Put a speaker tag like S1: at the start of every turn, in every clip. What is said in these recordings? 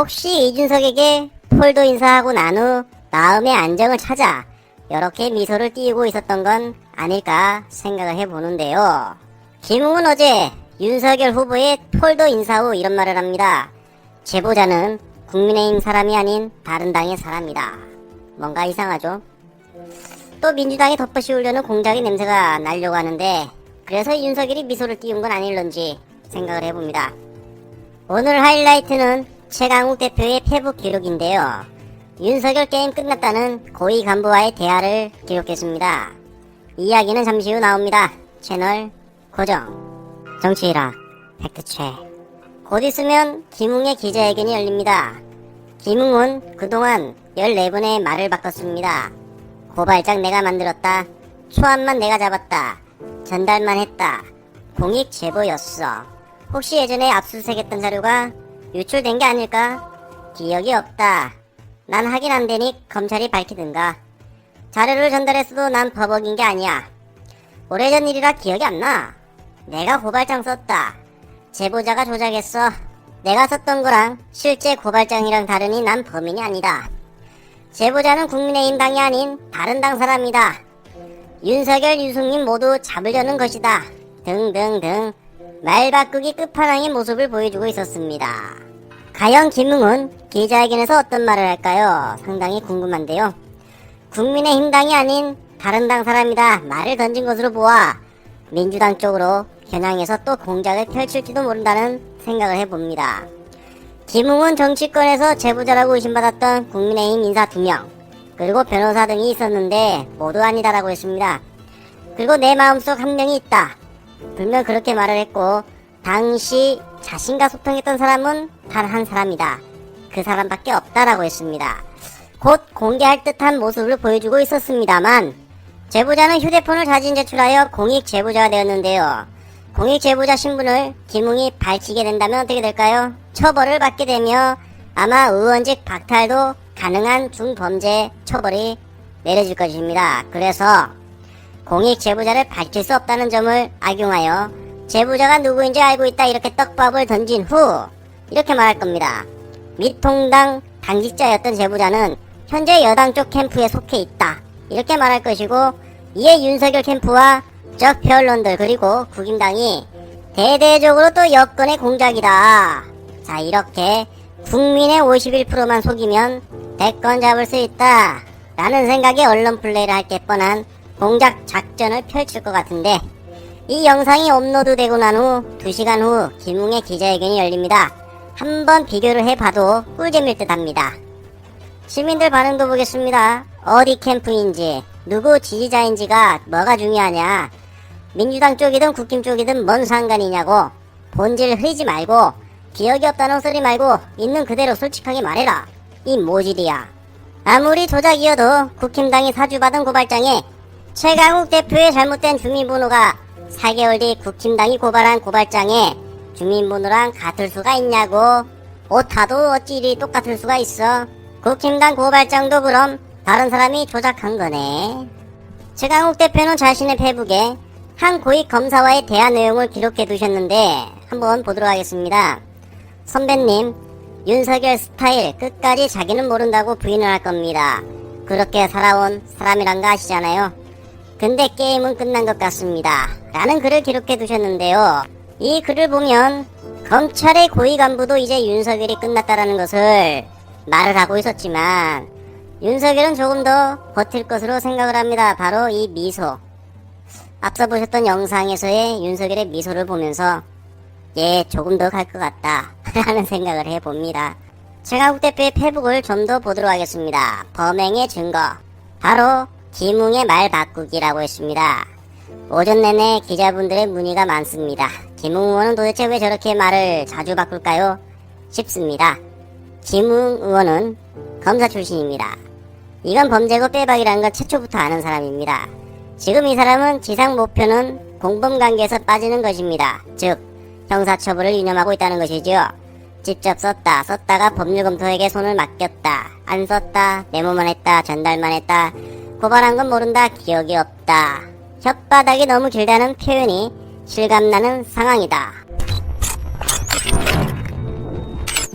S1: 혹시 이준석에게 폴도 인사하고 난 후 마음의 안정을 찾아 이렇게 미소를 띄우고 있었던 건 아닐까 생각을 해보는데요. 김웅은 어제 윤석열 후보의 폴도 인사 후 이런 말을 합니다. 제보자는 국민의힘 사람이 아닌 다른 당의 사람이다. 뭔가 이상하죠? 또 민주당이 덮어씌우려는 공작의 냄새가 나려고 하는데 그래서 윤석열이 미소를 띄운 건 아닐런지 생각을 해봅니다. 오늘 하이라이트는 최강욱 대표의 페북 기록인데요. 윤석열 게임 끝났다는 고위 간부와의 대화를 기록했습니다. 이야기는 잠시 후 나옵니다. 채널 고정. 정치일화 팩트체크. 곧 있으면 김웅의 기자회견이 열립니다. 김웅은 그동안 14번의 말을 바꿨습니다. 고발장 내가 만들었다. 초안만 내가 잡았다. 전달만 했다. 공익 제보였어. 혹시 예전에 압수수색했던 자료가 유출된 게 아닐까? 기억이 없다. 난 확인 안 되니 검찰이 밝히든가. 자료를 전달했어도 난 버벅인 게 아니야. 오래전 일이라 기억이 안 나. 내가 고발장 썼다. 제보자가 조작했어. 내가 썼던 거랑 실제 고발장이랑 다르니 난 범인이 아니다. 제보자는 국민의힘 당이 아닌 다른 당 사람이다. 윤석열, 유승민 모두 잡으려는 것이다. 등등등 말 바꾸기 끝판왕의 모습을 보여주고 있었습니다. 과연 김웅은 기자회견에서 어떤 말을 할까요? 상당히 궁금한데요. 국민의힘 당이 아닌 다른 당 사람이다 말을 던진 것으로 보아 민주당 쪽으로 겨냥해서 또 공작을 펼칠지도 모른다는 생각을 해봅니다. 김웅은 정치권에서 제보자라고 의심받았던 국민의힘 인사 2명 그리고 변호사 등이 있었는데 모두 아니다라고 했습니다. 그리고 내 마음속 한 명이 있다. 분명 그렇게 말을 했고 당시 자신과 소통했던 사람은 단 한 사람이다. 그 사람밖에 없다라고 했습니다. 곧 공개할 듯한 모습을 보여주고 있었습니다만 제보자는 휴대폰을 자진 제출하여 공익 제보자가 되었는데요. 공익 제보자 신분을 김웅이 밝히게 된다면 어떻게 될까요? 처벌을 받게 되며 아마 의원직 박탈도 가능한 중범죄 처벌이 내려질 것입니다. 그래서 공익 제보자를 밝힐 수 없다는 점을 악용하여 제보자가 누구인지 알고 있다 이렇게 떡밥을 던진 후 이렇게 말할 겁니다. 미통당 당직자였던 제보자는 현재 여당 쪽 캠프에 속해 있다 이렇게 말할 것이고 이에 윤석열 캠프와 적폐 언론들 그리고 국임당이 대대적으로 또 여권의 공작이다. 자 이렇게 국민의 51%만 속이면 대권 잡을 수 있다 라는 생각에 언론 플레이를 할 게 뻔한 공작 작전을 펼칠 것 같은데 이 영상이 업로드되고 난 후 2시간 후 김웅의 기자회견이 열립니다. 한번 비교를 해봐도 꿀잼일 듯 합니다. 시민들 반응도 보겠습니다. 어디 캠프인지 누구 지지자인지가 뭐가 중요하냐. 민주당 쪽이든 국힘 쪽이든 뭔 상관이냐고. 본질 흐리지 말고 기억이 없다는 소리 말고 있는 그대로 솔직하게 말해라. 이 모질이야. 아무리 조작이어도 국힘당이 사주받은 고발장에 최강욱 대표의 잘못된 주민번호가 4개월 뒤 국힘당이 고발한 고발장에 주민번호랑 같을 수가 있냐고. 오타도 어찌 이리 똑같을 수가 있어. 국힘당 고발장도 그럼 다른 사람이 조작한 거네. 최강욱 대표는 자신의 페북에 한 고위 검사와의 대화 내용을 기록해 두셨는데 한번 보도록 하겠습니다. 선배님, 윤석열 스타일 끝까지 자기는 모른다고 부인을 할 겁니다. 그렇게 살아온 사람이란 거 아시잖아요. 근데 게임은 끝난 것 같습니다. 라는 글을 기록해 두셨는데요. 이 글을 보면 검찰의 고위 간부도 이제 윤석열이 끝났다라는 것을 말을 하고 있었지만 윤석열은 조금 더 버틸 것으로 생각을 합니다. 바로 이 미소. 앞서 보셨던 영상에서의 윤석열의 미소를 보면서 조금 더 갈 것 같다 라는 생각을 해봅니다. 최강욱 대표의 페북을 좀 더 보도록 하겠습니다. 범행의 증거 바로 김웅의 말 바꾸기라고 했습니다. 오전 내내 기자분들의 문의가 많습니다. 김웅 의원은 도대체 왜 저렇게 말을 자주 바꿀까요? 싶습니다. 김웅 의원은 검사 출신입니다. 이건 범죄고 빼박이라는 걸 최초부터 아는 사람입니다. 지금 이 사람은 지상 목표는 공범관계에서 빠지는 것입니다. 즉 형사처벌을 유념하고 있다는 것이지요. 직접 썼다가 법률검토에게 손을 맡겼다. 안 썼다. 메모만 했다. 전달만 했다. 고발한 건 모른다. 기억이 없다. 혓바닥이 너무 길다는 표현이 실감나는 상황이다.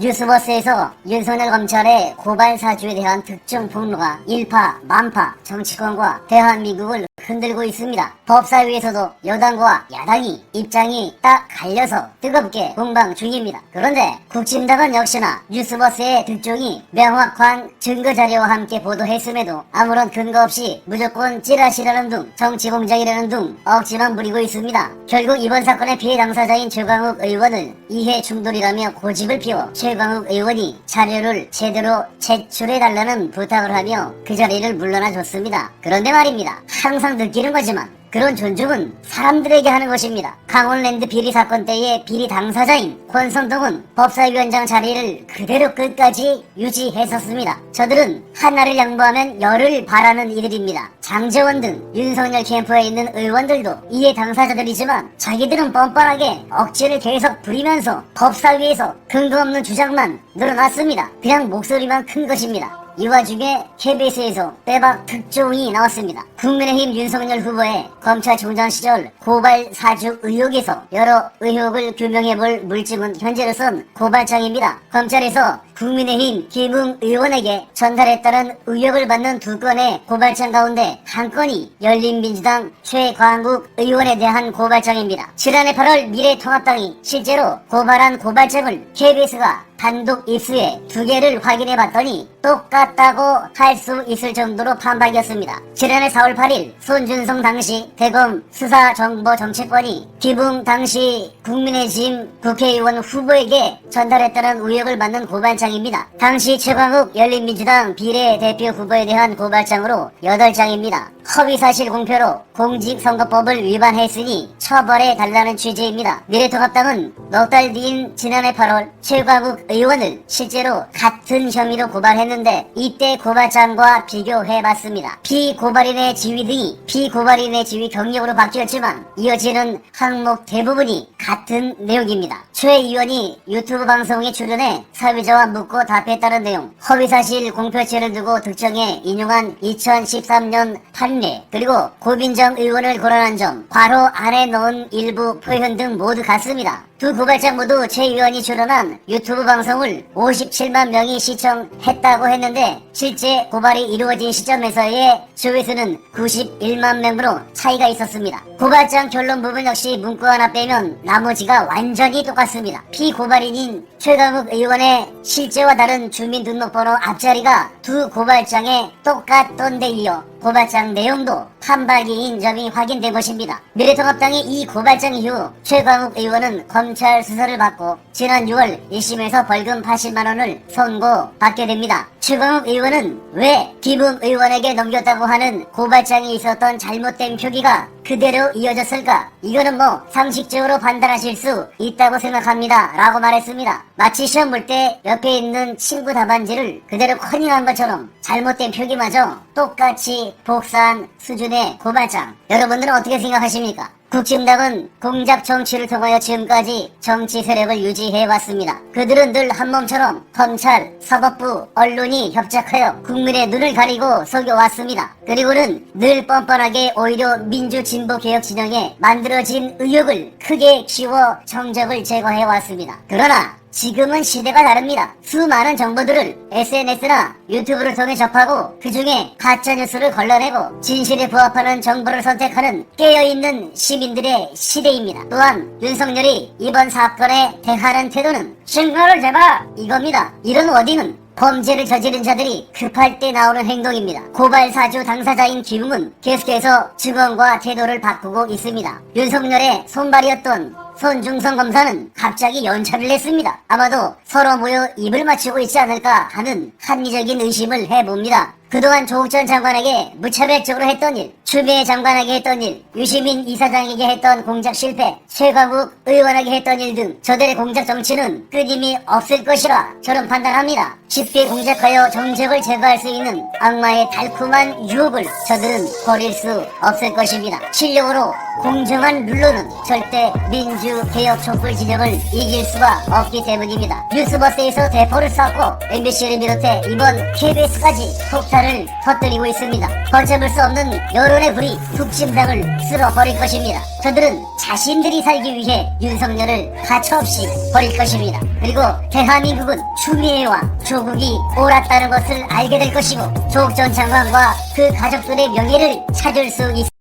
S1: 뉴스버스에서 윤석열 검찰의 고발 사주에 대한 특정 폭로가 일파, 만파, 정치권과 대한민국을 흔들고 있습니다. 법사위에서도 여당과 야당이 입장이 딱 갈려서 뜨겁게 공방 중입니다. 그런데 국힘당은 역시나 뉴스버스의 특종이 명확한 증거자료와 함께 보도했음에도 아무런 근거 없이 무조건 찌라시라는 둥, 정치공작이라는 둥 억지만 부리고 있습니다. 결국 이번 사건의 피해 당사자인 최광욱 의원을 이해 충돌이라며 고집을 피워 최광욱 의원이 자료를 제대로 제출해달라는 부탁을 하며 그 자리를 물러나줬습니다. 그런데 말입니다. 항상 느끼는 거지만 그런 존중은 사람들에게 하는 것입니다. 강원랜드 비리 사건 때의 비리 당사자인 권성동은 법사위원장 자리를 그대로 끝까지 유지했었습니다. 저들은 하나를 양보하면 열을 바라는 이들입니다. 장제원 등 윤석열 캠프에 있는 의원들도 이해 당사자들이지만 자기들은 뻔뻔하게 억지를 계속 부리면서 법사위에서 근거 없는 주장만 늘어났습니다. 그냥 목소리만 큰 것입니다. 이 와중에 KBS에서 빼박 특종이 나왔습니다. 국민의힘 윤석열 후보의 검찰총장 시절 고발 사주 의혹에서 여러 의혹을 규명해볼 물증은 현재로선 고발장입니다. 검찰에서 국민의힘 김웅 의원에게 전달했다는 의혹을 받는 두 건의 고발장 가운데 한 건이 열린민주당 최광욱 의원에 대한 고발장입니다. 지난해 8월 미래통합당이 실제로 고발한 고발장을 KBS가 단독 입수해 두 개를 확인해 봤더니 똑같다고 할 수 있을 정도로 판박이었습니다. 지난해 4월 8일 손준성 당시 대검 수사정보정책관이 김웅 당시 국민의힘 국회의원 후보에게 전달했다는 의혹을 받는 고발장입니다. 당시 최광욱 열린민주당 비례대표 후보에 대한 고발장으로 8장입니다. 허위사실 공표로 공직선거법을 위반했으니 처벌해 달라는 취지입니다. 미래통합당은 넉 달 뒤인 지난해 8월 최광욱 의원을 실제로 같은 혐의로 고발했는데 이때 고발장과 비교해봤습니다. 피고발인의 지위 등이 피고발인의 지위 경력으로 바뀌었지만 이어지는 항목 대부분이 같은 내용입니다. 최 의원이 유튜브 방송에 출연해 사회자와 묻고 답했다는 내용, 허위사실 공표죄를 두고 특정해 인용한 2013년 판례, 그리고 고빈정 의원을 거론한 점, 괄호 안에 넣은 일부 표현 등 모두 같습니다. 두 고발장 모두 최 의원이 출연한 유튜브 방송을 57만 명이 시청했다고 했는데 실제 고발이 이루어진 시점에서의 조회수는 91만 명으로 차이가 있었습니다. 고발장 결론 부분 역시 문구 하나 빼면 나머지가 완전히 똑같습니다. 피고발인인 최광욱 의원의 실제와 다른 주민등록번호 앞자리가 두 고발장에 똑같던 데 이어 고발장 내용도 판박이인 점이 확인된 것입니다. 미래통합당의 이 고발장 이후 최광욱 의원은 검찰 수사를 받고 지난 6월 1심에서 벌금 80만원을 선고받게 됩니다. 최광욱 의원은 왜 김웅 의원에게 넘겼다고 하는 고발장이 있었던 잘못된 표기가 그대로 이어졌을까? 이거는 상식적으로 판단하실 수 있다고 생각합니다 라고 말했습니다. 마치 시험 볼 때 옆에 있는 친구 답안지를 그대로 커닝한 것처럼 잘못된 표기마저 똑같이 복사한 수준의 고발장. 여러분들은 어떻게 생각하십니까? 국힘당은 공작 정치를 통하여 지금까지 정치 세력을 유지해왔습니다. 그들은 늘 한몸처럼 검찰, 사법부, 언론이 협작하여 국민의 눈을 가리고 속여왔습니다. 그리고는 늘 뻔뻔하게 오히려 민주진보개혁 진영에 만들어진 의혹을 크게 키워 정적을 제거해왔습니다. 그러나 지금은 시대가 다릅니다. 수많은 정보들을 SNS나 유튜브를 통해 접하고 그 중에 가짜뉴스를 걸러내고 진실에 부합하는 정보를 선택하는 깨어있는 시민들의 시대입니다. 또한 윤석열이 이번 사건에 대하는 태도는 신고를 제발 이겁니다. 이런 워딩은 범죄를 저지른 자들이 급할 때 나오는 행동입니다. 고발사주 당사자인 김웅은 계속해서 증언과 태도를 바꾸고 있습니다. 윤석열의 손발이었던 손중성 검사는 갑자기 연차를 냈습니다. 아마도 서로 모여 입을 맞추고 있지 않을까 하는 합리적인 의심을 해봅니다. 그동안 조국 전 장관에게 무차별적으로 했던 일, 추미애 장관에게 했던 일, 유시민 이사장에게 했던 공작 실패, 최광욱 의원에게 했던 일 등 저들의 공작 정치는 끊임이 없을 것이라 저는 판단합니다. 쉽게 공작하여 정적을 제거할 수 있는 악마의 달콤한 유혹을 저들은 버릴 수 없을 것입니다. 실력으로 공정한 룰로는 절대 민주개혁 촛불 진영을 이길 수가 없기 때문입니다. 뉴스버스에서 대포를 쐈고 MBC를 비롯해 이번 KBS까지 폭탄
S2: 기사를 터뜨리고 있습니다. 걷잡을 수 없는 여론의 불이 북심당을 쓸어버릴 것입니다. 저들은 자신들이 살기 위해 윤석열을 가차없이 버릴 것입니다. 그리고 대한민국은 추미애와 조국이 옳았다는 것을 알게 될 것이고 조국 전 장관과 그 가족들의 명예를 찾을 수 있습니다.